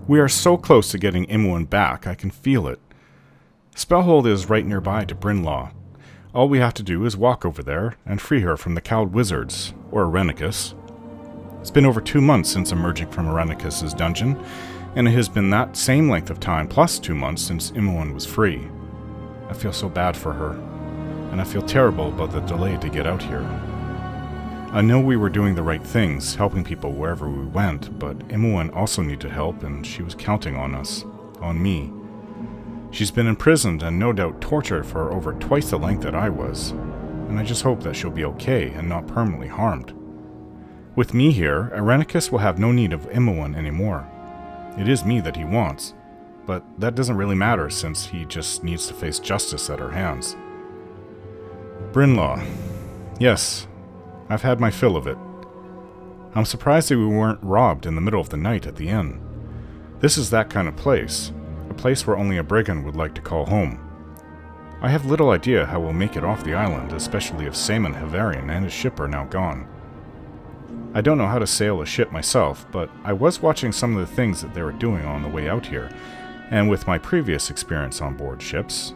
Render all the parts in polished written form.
We are so close to getting Imoen back, I can feel it. Spellhold is right nearby to Brynlaw. All we have to do is walk over there and free her from the cowed wizards, or Irenicus. It's been over 2 months since emerging from Irenicus's dungeon, and it has been that same length of time plus 2 months since Imoen was free. I feel so bad for her, and I feel terrible about the delay to get out here. I know we were doing the right things, helping people wherever we went, but Imoen also needed help, and she was counting on us, on me. She's been imprisoned and no doubt tortured for over twice the length that I was, and I just hope that she'll be okay and not permanently harmed. With me here, Irenicus will have no need of Imoen anymore. It is me that he wants, but that doesn't really matter since he just needs to face justice at our hands. Brynlaw. Yes, I've had my fill of it. I'm surprised that we weren't robbed in the middle of the night at the inn. This is that kind of place. A place where only a brigand would like to call home. I have little idea how we'll make it off the island, especially if Simon Havarian and his ship are now gone. I don't know how to sail a ship myself, but I was watching some of the things that they were doing on the way out here, and with my previous experience on board ships,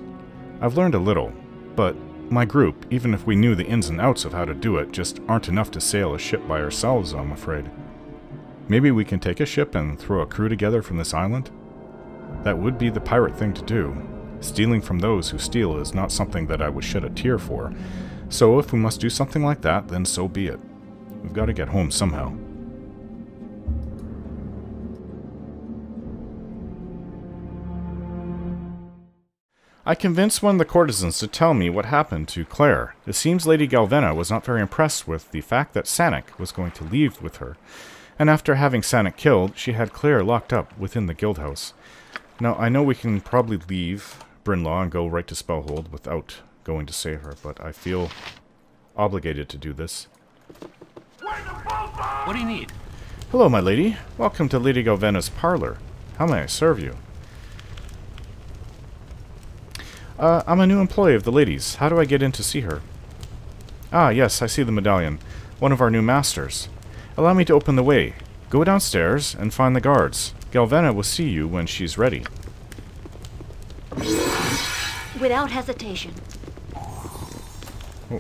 I've learned a little, but my group, even if we knew the ins and outs of how to do it, just aren't enough to sail a ship by ourselves, I'm afraid. Maybe we can take a ship and throw a crew together from this island? That would be the pirate thing to do. Stealing from those who steal is not something that I would shed a tear for. So if we must do something like that, then so be it. We've got to get home somehow. I convinced one of the courtesans to tell me what happened to Claire. It seems Lady Galvena was not very impressed with the fact that Sanic was going to leave with her. And after having Sanic killed, she had Claire locked up within the guildhouse. Now, I know we can probably leave Brynlaw and go right to Spellhold without going to save her, but I feel obligated to do this. What do you need? Hello, my lady. Welcome to Lady Galvena's parlor. How may I serve you? I'm a new employee of the ladies. How do I get in to see her? Ah, yes, I see the medallion. One of our new masters. Allow me to open the way. Go downstairs and find the guards. Galvena will see you when she's ready. Without hesitation. Oh.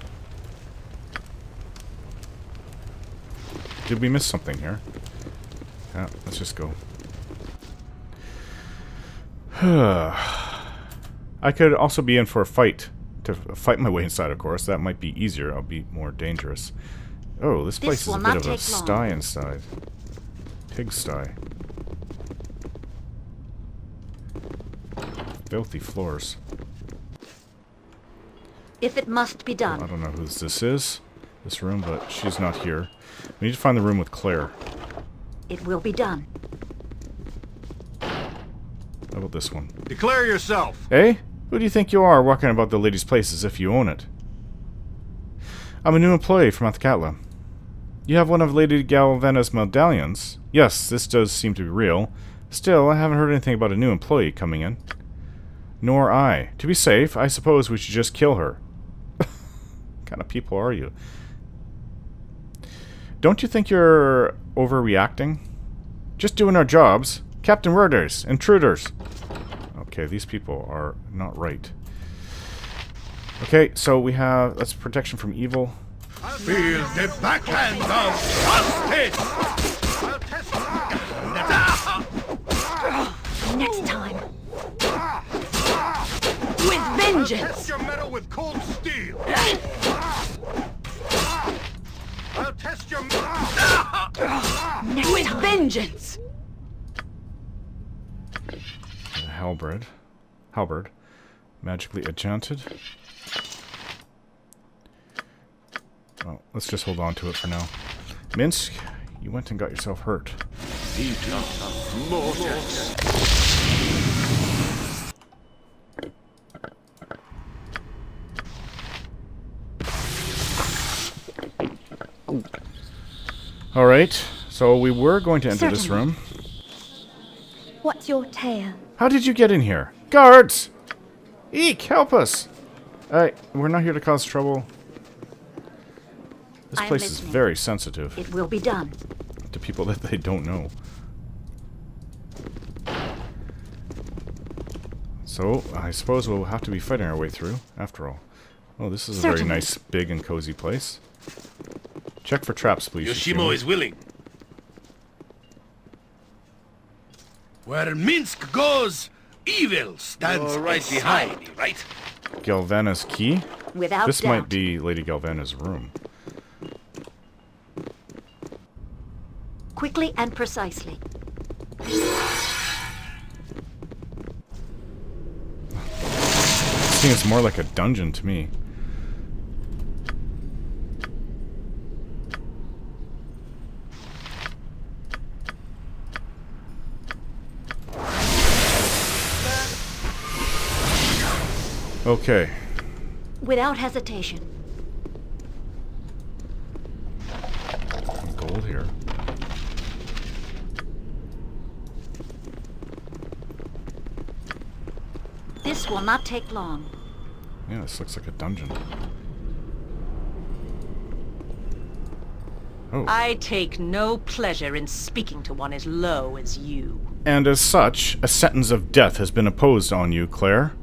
Did we miss something here? Yeah, let's just go. I could also be in for a fight. To fight my way inside, of course. That might be easier. I'll be more dangerous. Oh, this place is a bit of a sty inside. Pigsty. Filthy floors. If it must be done. I don't know who this is, this room, but she's not here. We need to find the room with Claire. It will be done. How about this one? Declare yourself! Eh? Who do you think you are, walking about the lady's place as if you own it? I'm a new employee from Athkatla. You have one of Lady Galvena's medallions? Yes, this does seem to be real. Still, I haven't heard anything about a new employee coming in. Nor I. To be safe, I suppose we should just kill her. What kind of people are you? Don't you think you're overreacting? Just doing our jobs. Captain Murders, intruders. Okay, these people are not right. Okay, so we have... that's protection from evil. Feel the backhand of justice! Next time. With vengeance! I'll test your metal with cold steel! I'll test your With vengeance! Halberd. Magically enchanted. Well, let's just hold on to it for now. Minsk, you went and got yourself hurt. Alright, so we were going to enter this room. What's your tale? How did you get in here? Guards! Eek, help us! We're not here to cause trouble. This place is very sensitive. It will be done. To people that they don't know. So, I suppose we'll have to be fighting our way through, after all. Oh, this is a very nice, big and cozy place. Check for traps, please. Yoshimo is willing. Where Minsk goes, evil stands right behind, right? Galvana's key? Without This doubt. might be Lady Galvana's room. Quickly and precisely. Seems more like a dungeon to me. Okay. Without hesitation. Some gold here. This will not take long. Yeah, this looks like a dungeon. Oh. I take no pleasure in speaking to one as low as you. And as such, a sentence of death has been imposed on you, Claire.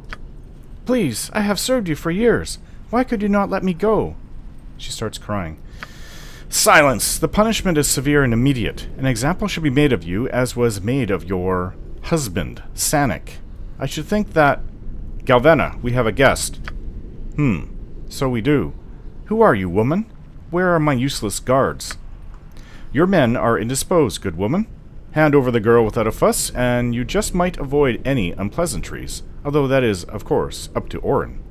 Please, I have served you for years. Why could you not let me go? She starts crying. Silence! The punishment is severe and immediate. An example should be made of you, as was made of your husband, Sanic. I should think that... Galvana, we have a guest. So we do. Who are you, woman? Where are my useless guards? Your men are indisposed, good woman. Hand over the girl without a fuss, and you just might avoid any unpleasantries, although that is, of course, up to Orin.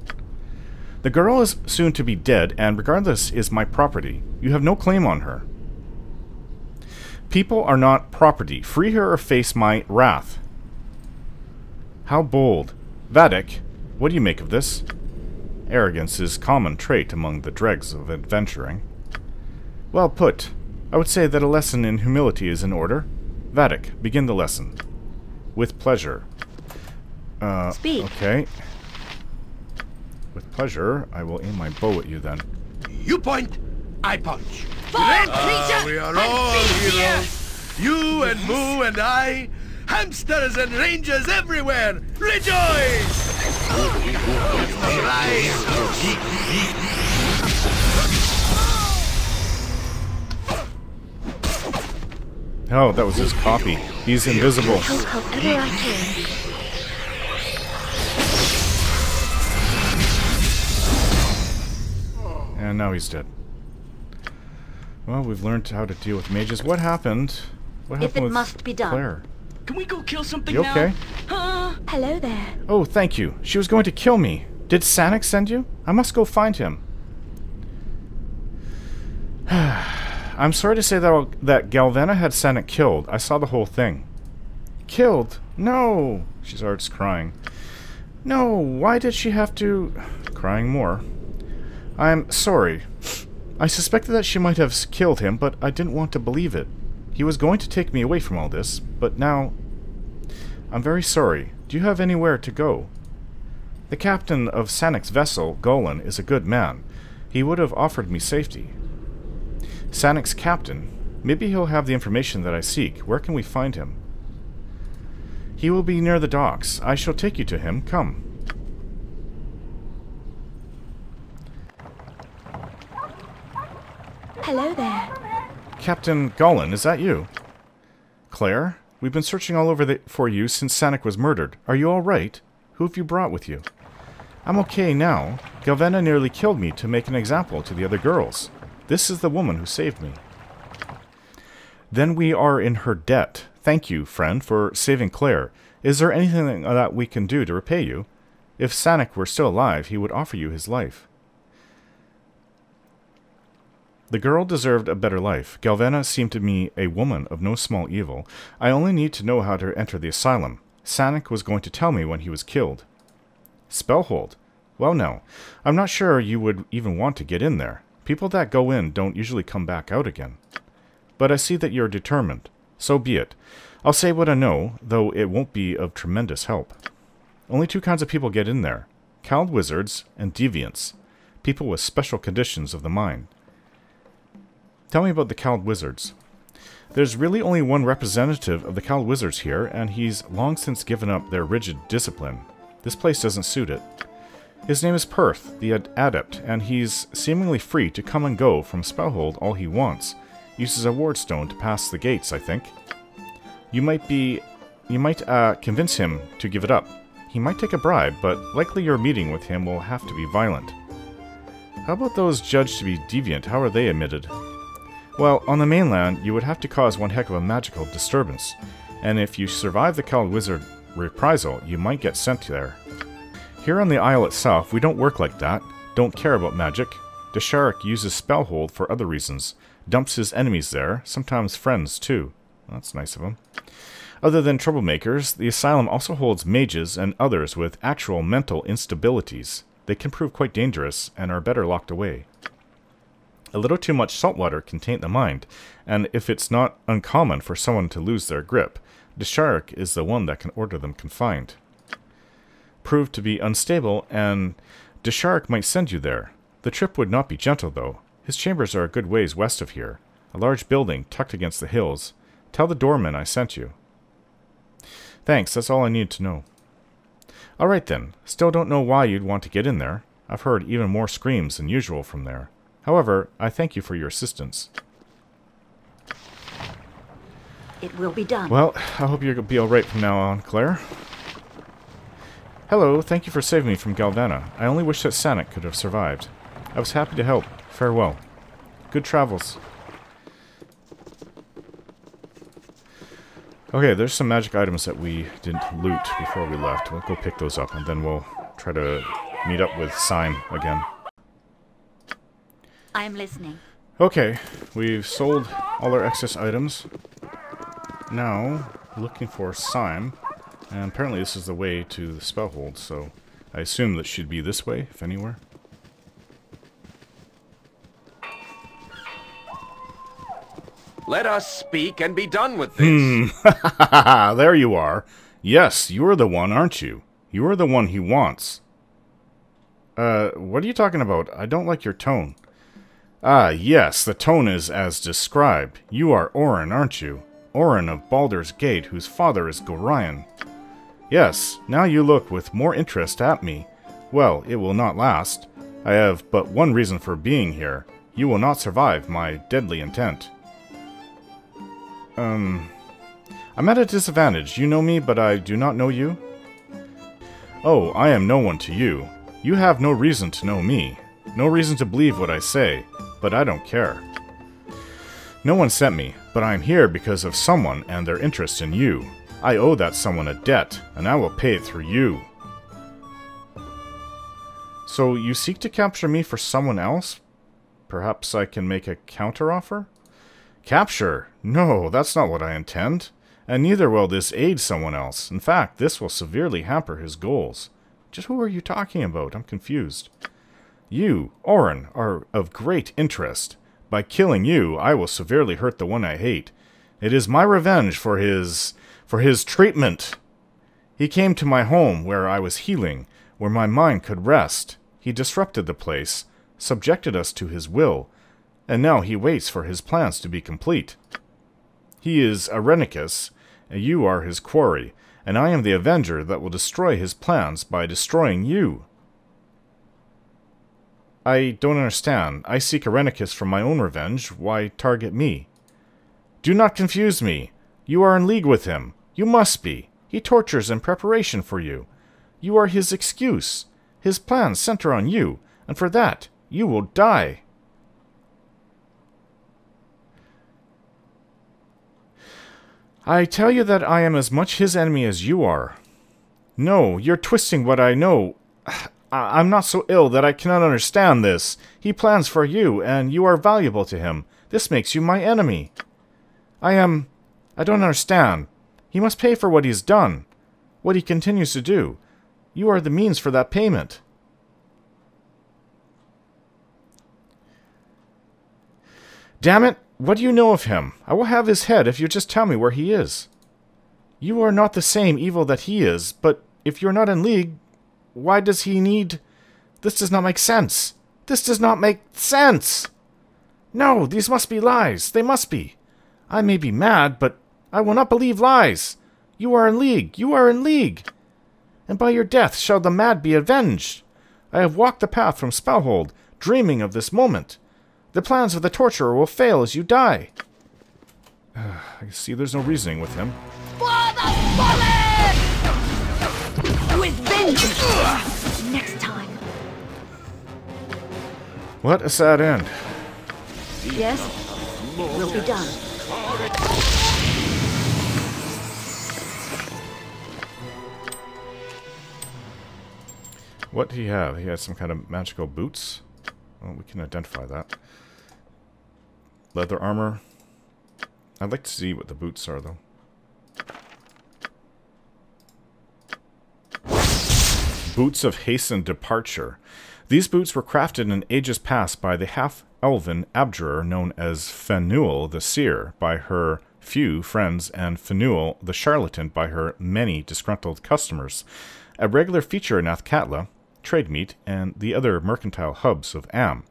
The girl is soon to be dead, and regardless is my property. You have no claim on her. People are not property. Free her or face my wrath. How bold. Vadik, what do you make of this? Arrogance is a common trait among the dregs of adventuring. Well put. I would say that a lesson in humility is in order. Vadik, begin the lesson. With pleasure. Speak. Okay. With pleasure, I will aim my bow at you then. You point, I punch. Fire, creature! We are and all be here! heroes. You and Moo and I, hamsters and rangers everywhere, rejoice! Oh, that was his copy. He's invisible. Help however I can. And now he's dead. Well, we've learned how to deal with mages. What happened? What If happened it with must be done. Claire? Can we go kill something You now? okay? Hello there. Oh, thank you. She was going to kill me. Did Sanic send you? I must go find him. I'm sorry to say that Galvana had Sanic killed. I saw the whole thing. Killed? No! She starts crying. No, why did she have to... Crying more. I'm sorry. I suspected that she might have killed him, but I didn't want to believe it. He was going to take me away from all this, but now... I'm very sorry. Do you have anywhere to go? The captain of Sanic's vessel, Golan, is a good man. He would have offered me safety. Sanic's captain? Maybe he'll have the information that I seek. Where can we find him? He will be near the docks. I shall take you to him. Come. Hello there. Captain Golan, is that you? Claire? We've been searching all over for you since Sanic was murdered. Are you all right? Who have you brought with you? I'm okay now. Galvana nearly killed me to make an example to the other girls. This is the woman who saved me. Then we are in her debt. Thank you, friend, for saving Claire. Is there anything that we can do to repay you? If Sanic were still alive, he would offer you his life. The girl deserved a better life. Galvana seemed to me a woman of no small evil. I only need to know how to enter the asylum. Sanic was going to tell me when he was killed. Spellhold? Well, no. I'm not sure you would even want to get in there. People that go in don't usually come back out again. But I see that you're determined. So be it. I'll say what I know, though it won't be of tremendous help. Only two kinds of people get in there. Cowled wizards and deviants. People with special conditions of the mind. Tell me about the Cowled Wizards. There's really only one representative of the Cowled Wizards here, and he's long since given up their rigid discipline. This place doesn't suit it. His name is Perth, the Adept, and he's seemingly free to come and go from Spellhold all he wants. Uses a wardstone to pass the gates, I think. You might convince him to give it up. He might take a bribe, but likely your meeting with him will have to be violent. How about those judged to be deviant? How are they admitted? Well, on the mainland, you would have to cause one heck of a magical disturbance, and if you survive the Cowled Wizard reprisal, you might get sent there. Here on the Isle itself, we don't work like that, don't care about magic. Desharik uses Spellhold for other reasons, dumps his enemies there, sometimes friends too. That's nice of him. Other than troublemakers, the asylum also holds mages and others with actual mental instabilities. They can prove quite dangerous and are better locked away. A little too much salt water can taint the mind, and if it's not uncommon for someone to lose their grip, Desharik is the one that can order them confined. Prove to be unstable, and Desharik might send you there. The trip would not be gentle, though. His chambers are a good ways west of here. A large building tucked against the hills. Tell the doorman I sent you. Thanks, that's all I need to know. Alright then, still don't know why you'd want to get in there. I've heard even more screams than usual from there. However, I thank you for your assistance. It will be done. Well, I hope you'll be alright from now on, Claire. Hello, thank you for saving me from Galvana. I only wish that Sanik could have survived. I was happy to help. Farewell. Good travels. Okay, there's some magic items that we didn't loot before we left. We'll go pick those up, and then we'll try to meet up with Syme again. I'm listening. Okay, we've sold all our excess items. Now, looking for Syme. And apparently this is the way to the Spellhold, so I assume that she'd be this way, if anywhere. Let us speak and be done with this. There you are. Yes, you're the one, aren't you? You're the one he wants. What are you talking about? I don't like your tone. Ah, yes, the tone is as described. You are Orin, aren't you? Orin of Baldur's Gate, whose father is Gorion. Yes, now you look with more interest at me. Well, it will not last. I have but one reason for being here. You will not survive my deadly intent. I'm at a disadvantage. You know me, but I do not know you? Oh, I am no one to you. You have no reason to know me. No reason to believe what I say, but I don't care. No one sent me, but I am here because of someone and their interest in you. I owe that someone a debt, and I will pay it through you. So you seek to capture me for someone else? Perhaps I can make a counteroffer? Capture? No, that's not what I intend. And neither will this aid someone else. In fact, this will severely hamper his goals. Just who are you talking about? I'm confused. You, Orin, are of great interest. By killing you, I will severely hurt the one I hate. It is my revenge for his treatment. He came to my home where I was healing, where my mind could rest. He disrupted the place, subjected us to his will, and now he waits for his plans to be complete. He is Irenicus, and you are his quarry, and I am the avenger that will destroy his plans by destroying you. I don't understand. I seek Irenicus for my own revenge. Why target me? Do not confuse me. You are in league with him. You must be. He tortures in preparation for you. You are his excuse. His plans center on you, and for that, you will die. I tell you that I am as much his enemy as you are. No, you're twisting what I know. I'm not so ill that I cannot understand this. He plans for you, and you are valuable to him. This makes you my enemy. I don't understand. He must pay for what he's done, what he continues to do. You are the means for that payment. Damn it! What do you know of him? I will have his head if you just tell me where he is. You are not the same evil that he is, but if you're not in league, why does he need... This does not make sense. This does not make sense! No, these must be lies. They must be. I may be mad, but I will not believe lies. You are in league. You are in league. and by your death shall the mad be avenged. I have walked the path from Spellhold, dreaming of this moment. The plans of the torturer will fail as you die. I see there's no reasoning with him. For the fallen! With vengeance! Next time. What a sad end. Yes, it will be done. What did he have? He had some kind of magical boots. Well, we can identify that. Leather armor. I'd like to see what the boots are, though. Boots of hastened departure. These boots were crafted in ages past by the half-elven abjurer known as Fanuel the Seer by her few friends and Fanuel the Charlatan by her many disgruntled customers. A regular feature in Athkatla, trade meet, and the other mercantile hubs of Am.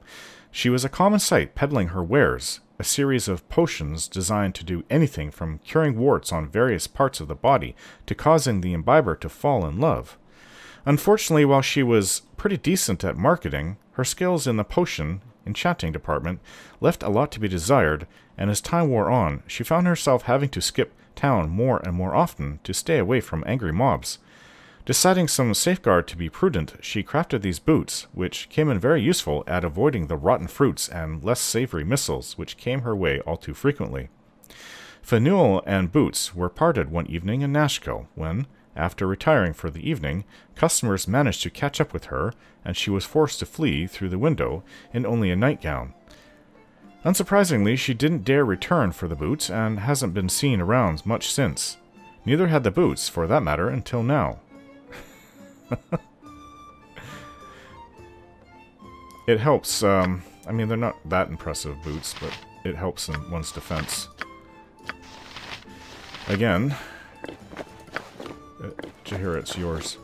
She was a common sight peddling her wares, a series of potions designed to do anything from curing warts on various parts of the body to causing the imbiber to fall in love. Unfortunately, while she was pretty decent at marketing, her skills in the potion enchanting department left a lot to be desired, and as time wore on, she found herself having to skip town more and more often to stay away from angry mobs. Deciding some safeguard to be prudent, she crafted these boots, which came in very useful at avoiding the rotten fruits and less savory missiles which came her way all too frequently. Fanuel and Boots were parted one evening in Nashkel, when, after retiring for the evening, customers managed to catch up with her, and she was forced to flee through the window in only a nightgown. Unsurprisingly, she didn't dare return for the boots, and hasn't been seen around much since. Neither had the boots, for that matter, until now. It helps, I mean, they're not that impressive boots, but it helps in one's defense. Again, Jahira, it's yours.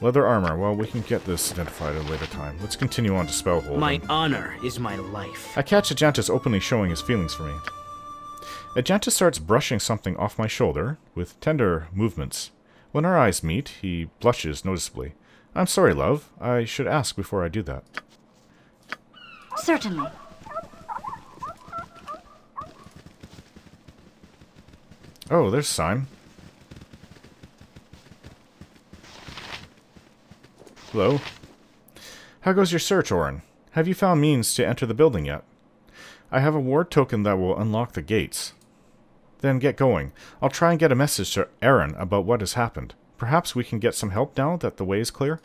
Leather armor, well, we can get this identified at a later time. Let's continue on to Spellhold. My honor is my life. I catch Ajantis openly showing his feelings for me. Ajantis starts brushing something off my shoulder, with tender movements. When our eyes meet, he blushes noticeably. I'm sorry, love. I should ask before I do that. Certainly. Oh, there's Syme. Hello. How goes your search, Orin? Have you found means to enter the building yet? I have a ward token that will unlock the gates. Then get going. I'll try and get a message to Aaron about what has happened. Perhaps we can get some help now that the way is clear?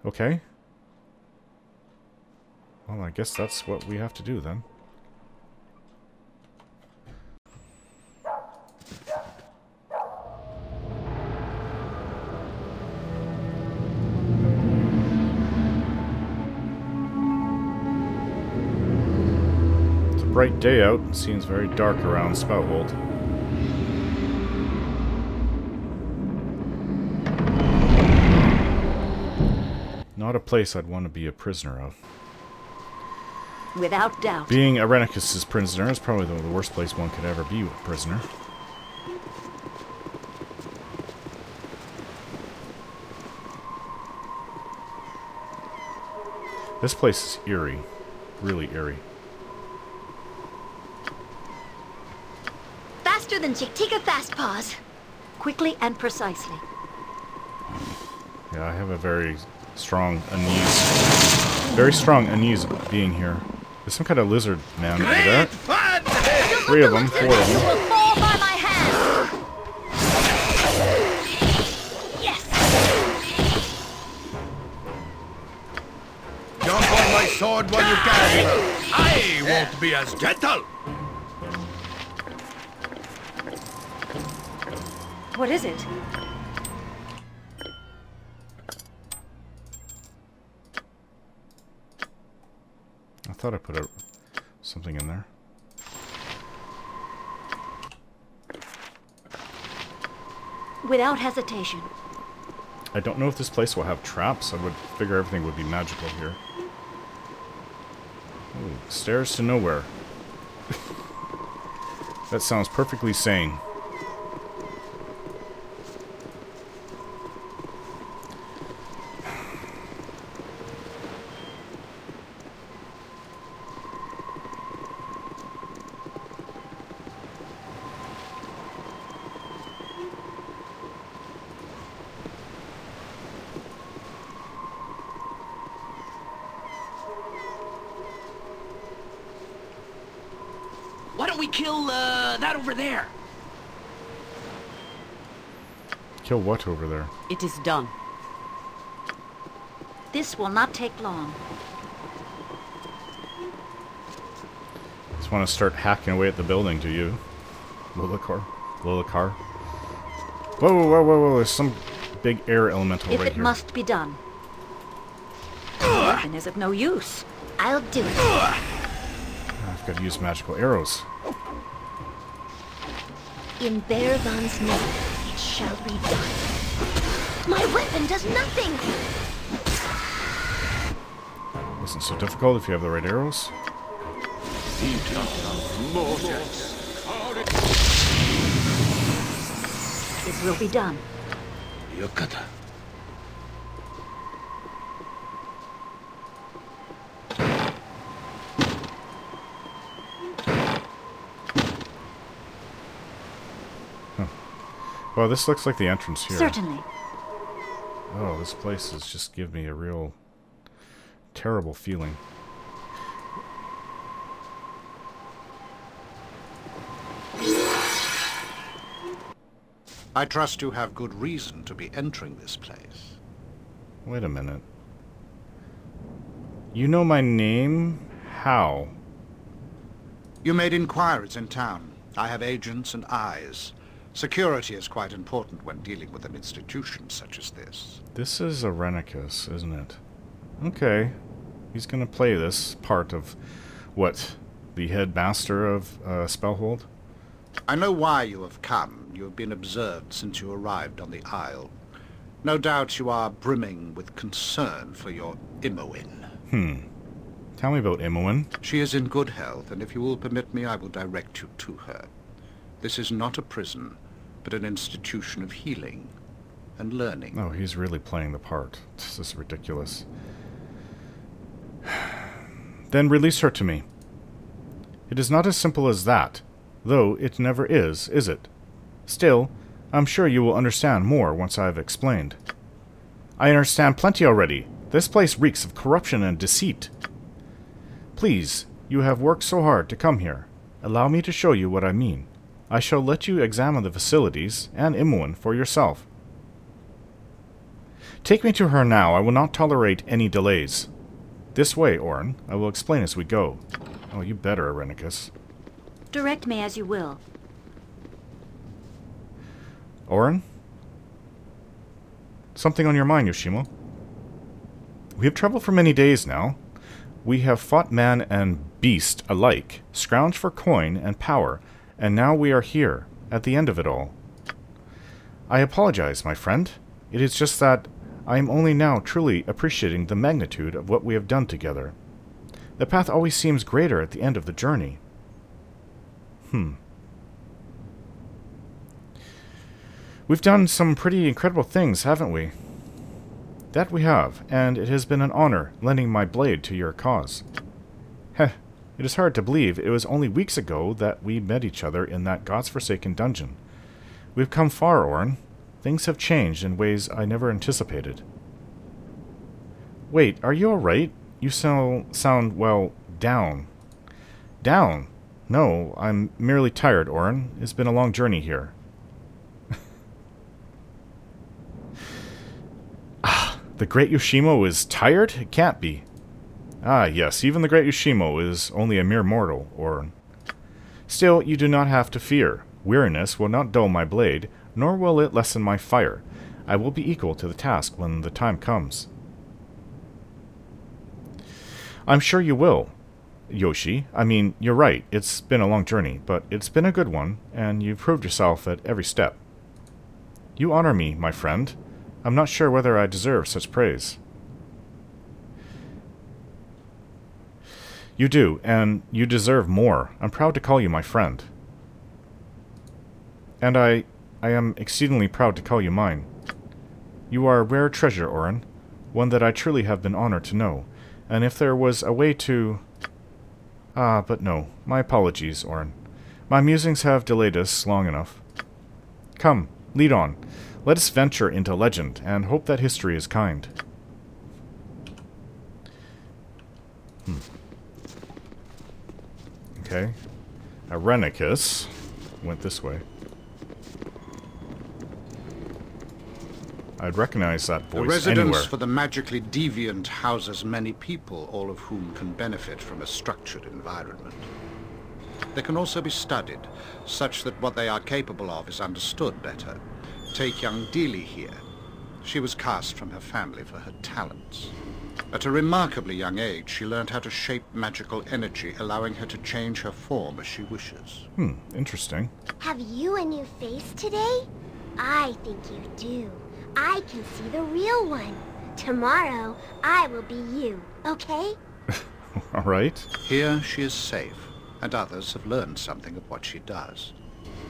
Okay. Well, I guess that's what we have to do then. Bright day out. It seems very dark around Spellhold. Not a place I'd want to be a prisoner of. Without doubt. Being Irenicus' prisoner is probably the worst place one could ever be a prisoner. This place is eerie. Really eerie. Faster than Chiktika Fastpaws. Quickly and precisely. Yeah, I have a very strong unease. Very strong unease being here. There's some kind of lizard man over there. Fun! 3 of them, 4 of You them. will fall by my hand. Yes. Jump on my sword while you can. I won't be as gentle. What is it? I thought I put something in there. Without hesitation. I don't know if this place will have traps. I would figure everything would be magical here. Ooh, stairs to nowhere. That sounds perfectly sane. we kill, that over there? Kill what over there? It is done. This will not take long. Just want to start hacking away at the building, do you? Lillicar? Lillicar? Whoa, whoa, whoa, whoa, whoa, there's some big air elemental If right it here. must be done. The weapon is of no use. I'll do it. I've got to use magical arrows. In Bearvan's name, it shall be done. My weapon does nothing! Wasn't so difficult if you have the right arrows. It will be done. Yokata. Well, this looks like the entrance here. Certainly. Oh, this place has just given me a real terrible feeling. I trust you have good reason to be entering this place. Wait a minute. You know my name? How? You made inquiries in town. I have agents and eyes. Security is quite important when dealing with an institution such as this. This is Irenicus, isn't it? Okay. He's gonna play this part of, what, the headmaster of Spellhold? I know why you have come. You have been observed since you arrived on the Isle. No doubt you are brimming with concern for your Imoen. Tell me about Imoen. She is in good health, and if you will permit me, I will direct you to her. This is not a prison, but an institution of healing and learning. Oh, he's really playing the part. This is ridiculous. Then release her to me. It is not as simple as that, though it never is it? Still, I'm sure you will understand more once I have explained. I understand plenty already. This place reeks of corruption and deceit. Please, you have worked so hard to come here. Allow me to show you what I mean. I shall let you examine the facilities and Imoen for yourself. Take me to her now. I will not tolerate any delays. This way, Orin. I will explain as we go. Oh, you better, Irenicus. Direct me as you will. Orin? Something on your mind, Yoshimo? We have traveled for many days now. We have fought man and beast alike, scrounged for coin and power, and now we are here, at the end of it all. I apologize, my friend. It is just that I am only now truly appreciating the magnitude of what we have done together. The path always seems greater at the end of the journey. We've done some pretty incredible things, haven't we? That we have, and it has been an honor lending my blade to your cause. Heh, it is hard to believe it was only weeks ago that we met each other in that god's-forsaken dungeon. We've come far, Orin. Things have changed in ways I never anticipated. Wait, are you alright? You sound, well, down. Down? No, I'm merely tired, Orin. It's been a long journey here. The great Yoshimo is tired? It can't be. Ah, yes, even the great Yoshimo is only a mere mortal, Orin. Still, you do not have to fear. Weariness will not dull my blade, nor will it lessen my fire. I will be equal to the task when the time comes. I'm sure you will, Yoshi. I mean, you're right, it's been a long journey, but it's been a good one, and you've proved yourself at every step. You honor me, my friend. I'm not sure whether I deserve such praise. You do, and you deserve more. I'm proud to call you my friend. And I am exceedingly proud to call you mine. You are a rare treasure, Orin, one that I truly have been honored to know, and if there was a way to... but no, my apologies, Orin. My musings have delayed us long enough. Come, lead on. Let us venture into legend, and hope that history is kind. Okay. Irenicus went this way. I'd recognize that voice The residence anywhere. for the magically deviant houses many people, all of whom can benefit from a structured environment. They can also be studied, such that what they are capable of is understood better. Take young Dealey here. She was cast from her family for her talents. At a remarkably young age, she learned how to shape magical energy, allowing her to change her form as she wishes. Interesting. Have you a new face today? I think you do. I can see the real one. Tomorrow, I will be you, okay? Alright. Here she is safe, and others have learned something of what she does.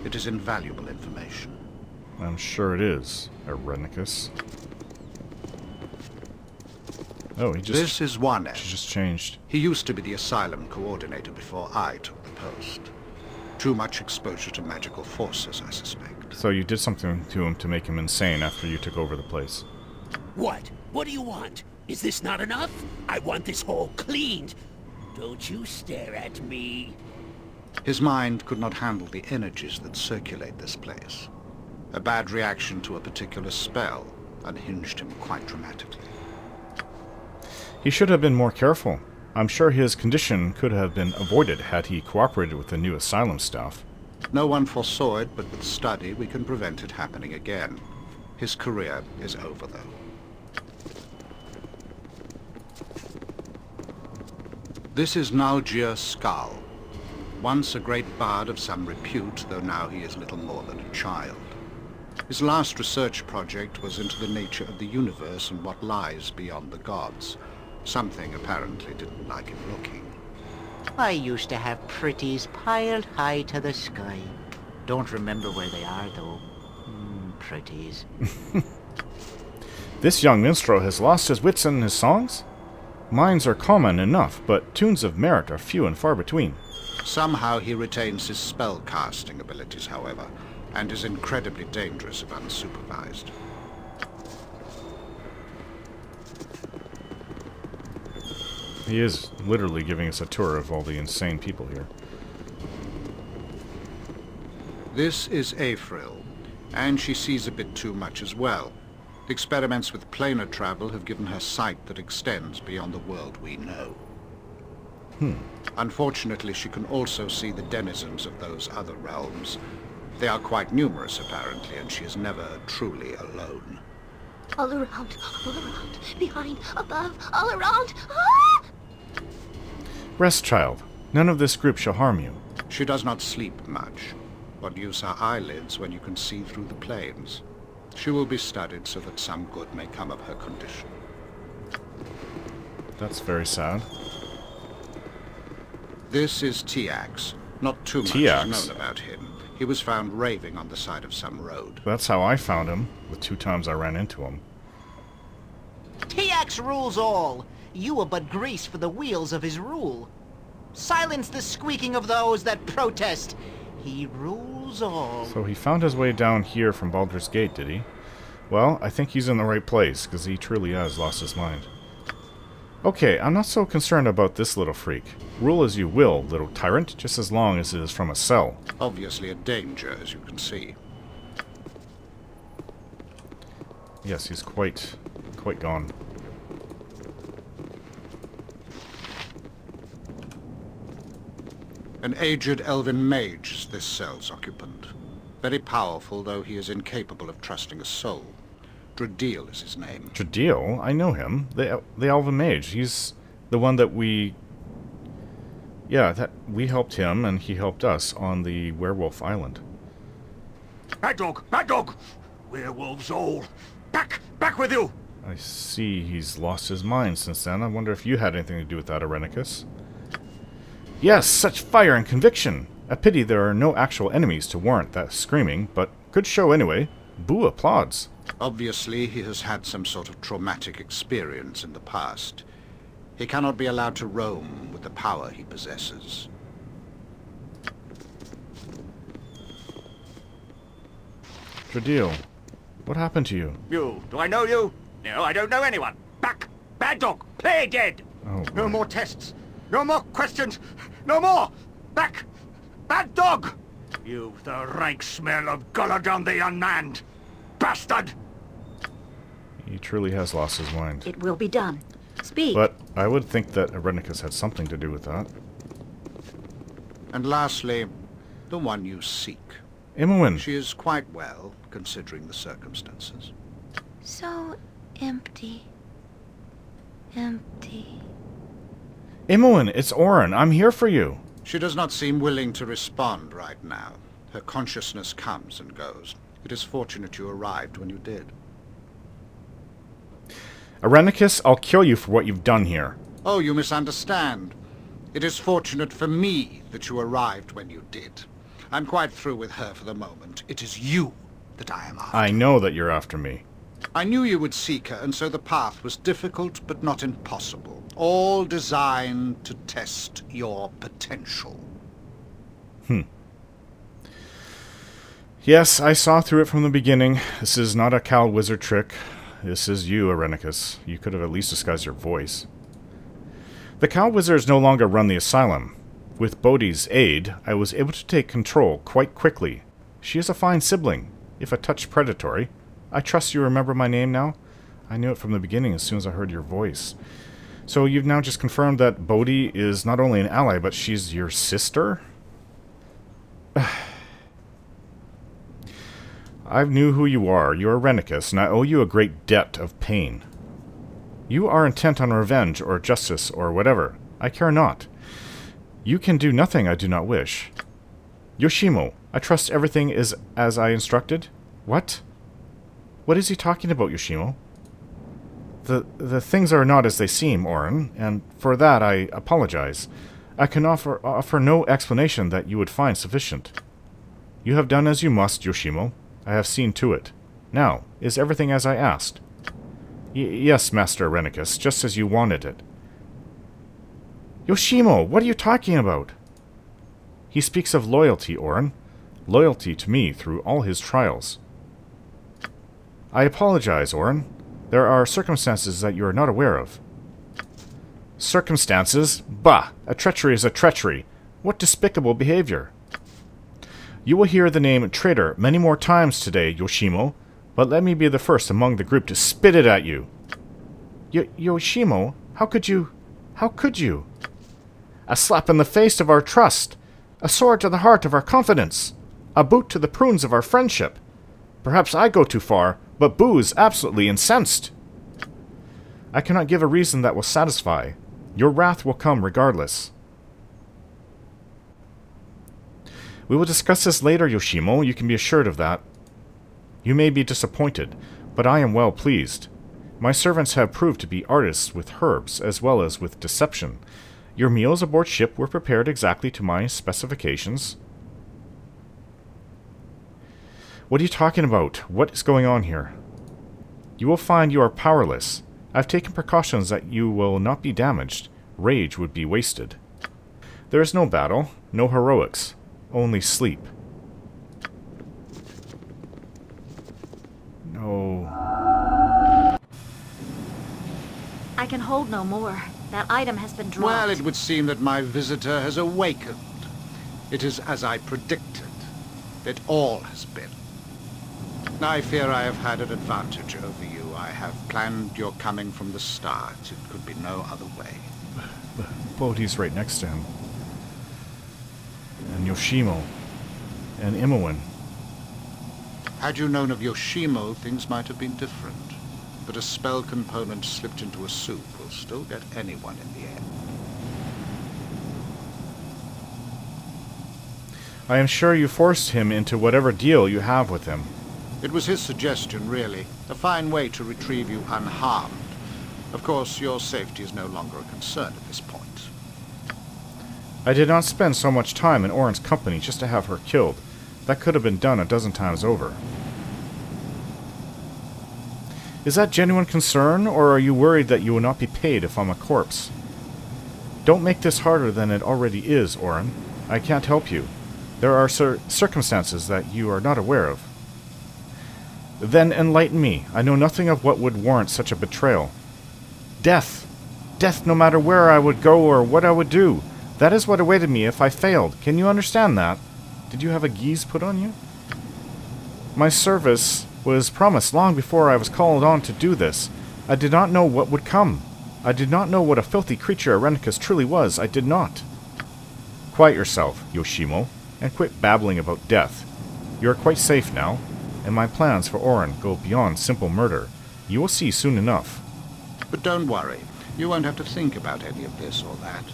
It is invaluable information. I'm sure it is, Irenicus. Oh, This is one She just changed. He used to be the asylum coordinator before I took the post. Too much exposure to magical forces, I suspect. So you did something to him to make him insane after you took over the place. What? What do you want? Is this not enough? I want this hole cleaned. Don't you stare at me. His mind could not handle the energies that circulate this place. A bad reaction to a particular spell unhinged him quite dramatically. He should have been more careful. I'm sure his condition could have been avoided had he cooperated with the new asylum staff. No one foresaw it, but with study we can prevent it happening again. His career is over, though. This is Nalgir Skal, once a great bard of some repute, though now he is little more than a child. His last research project was into the nature of the universe and what lies beyond the gods. Something apparently didn't like him looking. I used to have pretties piled high to the sky. Don't remember where they are, though. Pretties. This young minstrel has lost his wits in his songs? Mines are common enough, but tunes of merit are few and far between. Somehow he retains his spell-casting abilities, however, and is incredibly dangerous if unsupervised. He is literally giving us a tour of all the insane people here. This is April, and she sees a bit too much as well. Experiments with planar travel have given her sight that extends beyond the world we know. Unfortunately, she can also see the denizens of those other realms. They are quite numerous, apparently, and she is never truly alone. All around, behind, above, all around. Ah! Rest, child. None of this group shall harm you. She does not sleep much. What use are eyelids when you can see through the planes? She will be studied so that some good may come of her condition. That's very sad. This is Tiax. Not too much Tiax? is known about him. He was found raving on the side of some road. That's how I found him, the 2 times I ran into him. Tiax rules all. You are but grease for the wheels of his rule. Silence the squeaking of those that protest. He rules all. So he found his way down here from Baldur's Gate, did he? Well, I think he's in the right place, because he truly has lost his mind. Okay, I'm not so concerned about this little freak. Rule as you will, little tyrant, just as long as it is from a cell. Obviously a danger, as you can see. Yes, he's quite gone. An aged elven mage is this cell's occupant. Very powerful, though he is incapable of trusting a soul. Dradil is his name. Dradil? I know him. The Elven Mage. He's the one that we... Yeah, that we helped him, and he helped us on the Werewolf Island. Bad dog! Bad dog! Werewolves all! Back with you! I see he's lost his mind since then. I wonder if you had anything to do with that, Irenicus. Yes, such fire and conviction! A pity there are no actual enemies to warrant that screaming, but good show anyway. Boo applauds. Obviously, he has had some sort of traumatic experience in the past. He cannot be allowed to roam with the power he possesses. Dradil, what happened to you? You. Do I know you? No, I don't know anyone. Back! Bad dog! Play dead! Oh, No more tests! No more questions! No more! Back! Bad dog! You've the rank smell of Gulladon the Unmanned! Bastard! He truly has lost his mind. It will be done. Speak. But I would think that Irenicus had something to do with that. And lastly, the one you seek. Imoen! She is quite well, considering the circumstances. So empty. Empty. Imoen, it's Oren. I'm here for you. She does not seem willing to respond right now. Her consciousness comes and goes. It is fortunate you arrived when you did. Irenicus, I'll kill you for what you've done here. Oh, you misunderstand. It is fortunate for me that you arrived when you did. I'm quite through with her for the moment. It is you that I am after. I know that you're after me. I knew you would seek her, and so the path was difficult but not impossible. All designed to test your potential. Yes, I saw through it from the beginning. This is not a Cal wizard trick. This is you, Irenicus. You could have at least disguised your voice. The Cal wizards no longer run the asylum. With Bodhi's aid, I was able to take control quite quickly. She is a fine sibling, if a touch predatory. I trust you remember my name now? I knew it from the beginning as soon as I heard your voice. So you've now just confirmed that Bodhi is not only an ally, but she's your sister? I knew who you are. You're Irenicus, and I owe you a great debt of pain. You are intent on revenge, or justice, or whatever. I care not. You can do nothing I do not wish. Yoshimo, I trust everything is as I instructed? What? What is he talking about, Yoshimo? The things are not as they seem, Oren, and for that I apologize. I can offer no explanation that you would find sufficient. You have done as you must, Yoshimo. I have seen to it. Now, is everything as I asked? Yes, Master Irenicus, just as you wanted it. Yoshimo, what are you talking about? He speaks of loyalty, Oren. Loyalty to me through all his trials. I apologize, Oren. There are circumstances that you are not aware of. Circumstances? Bah! A treachery is a treachery. What despicable behavior! You will hear the name Traitor many more times today, Yoshimo, but let me be the first among the group to spit it at you. Yoshimo, how could you? How could you? A slap in the face of our trust. A sword to the heart of our confidence. A boot to the prunes of our friendship. Perhaps I go too far, but Boo is absolutely incensed. I cannot give a reason that will satisfy. Your wrath will come regardless. We will discuss this later, Yoshimo. You can be assured of that. You may be disappointed, but I am well pleased. My servants have proved to be artists with herbs as well as with deception. Your meals aboard ship were prepared exactly to my specifications. What are you talking about? What is going on here? You will find you are powerless. I've taken precautions that you will not be damaged. Rage would be wasted. There is no battle, no heroics, only sleep. No. I can hold no more. That item has been dropped. Well, it would seem that my visitor has awakened. It is as I predicted. It all has been. I fear I have had an advantage over you. I have planned your coming from the start. It could be no other way. Bodhi's right next to him. And Yoshimo. And Imoen. Had you known of Yoshimo, things might have been different. But a spell component slipped into a soup will still get anyone in the end. I am sure you forced him into whatever deal you have with him. It was his suggestion, really. A fine way to retrieve you unharmed. Of course, your safety is no longer a concern at this point. I did not spend so much time in Oren's company just to have her killed. That could have been done a dozen times over. Is that genuine concern, or are you worried that you will not be paid if I'm a corpse? Don't make this harder than it already is, Oren. I can't help you. There are circumstances that you are not aware of. Then enlighten me. I know nothing of what would warrant such a betrayal. Death. Death no matter where I would go or what I would do. That is what awaited me if I failed. Can you understand that? Did you have a guise put on you? My service was promised long before I was called on to do this. I did not know what would come. I did not know what a filthy creature Irenicus truly was. I did not. Quiet yourself, Yoshimo, and quit babbling about death. You are quite safe now, and my plans for Oren go beyond simple murder. You will see soon enough. But don't worry. You won't have to think about any of this or that.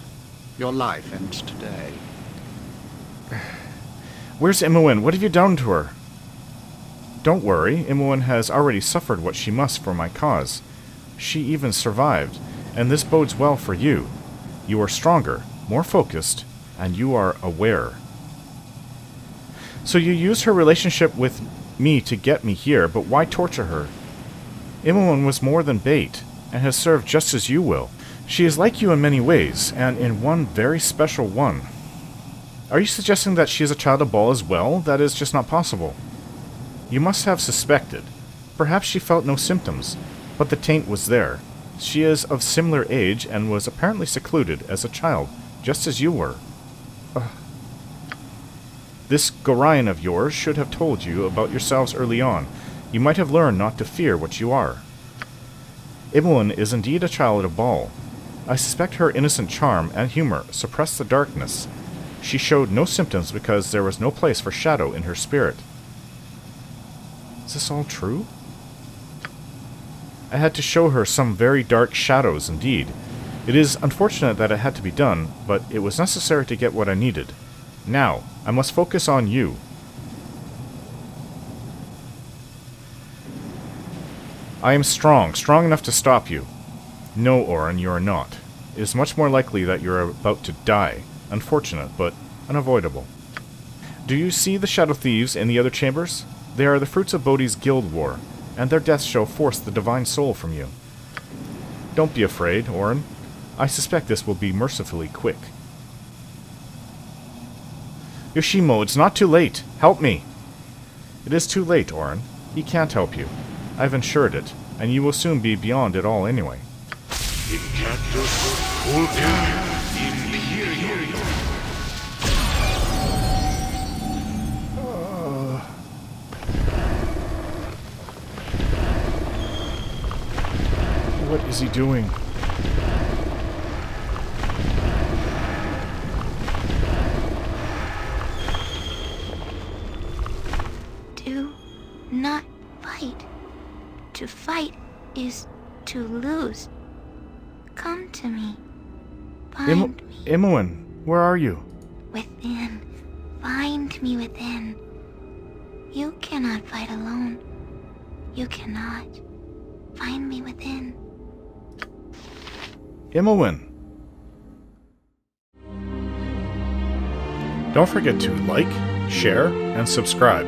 Your life ends today. Where's Imoen? What have you done to her? Don't worry, Imoen has already suffered what she must for my cause. She even survived, and this bodes well for you. You are stronger, more focused, and you are aware. So you used her relationship with me to get me here, but why torture her? Imoen was more than bait, and has served just as you will. She is like you in many ways, and in one very special one. Are you suggesting that she is a child of Baal as well? That is just not possible. You must have suspected. Perhaps she felt no symptoms, but the taint was there. She is of similar age, and was apparently secluded as a child, just as you were. This Gorion of yours should have told you about yourselves early on. You might have learned not to fear what you are. Imoen is indeed a child of Baal. I suspect her innocent charm and humor suppressed the darkness. She showed no symptoms because there was no place for shadow in her spirit. Is this all true? I had to show her some very dark shadows indeed. It is unfortunate that it had to be done, but it was necessary to get what I needed. Now, I must focus on you. I am strong enough to stop you. No, Oren, you are not. It is much more likely that you are about to die. Unfortunate, but unavoidable. Do you see the Shadow Thieves in the other chambers? They are the fruits of Bodhi's guild war, and their deaths shall force the divine soul from you. Don't be afraid, Oren. I suspect this will be mercifully quick. Yoshimo, it's not too late. Help me. It is too late, Oren. He can't help you. I've ensured it, and you will soon be beyond it all anyway. What is he doing? Do not fight. To fight is to lose. Come to me. Find me. Imoen, where are you? Within. Find me within. You cannot fight alone. You cannot. Find me within. Imoen. Don't forget to like, share, and subscribe.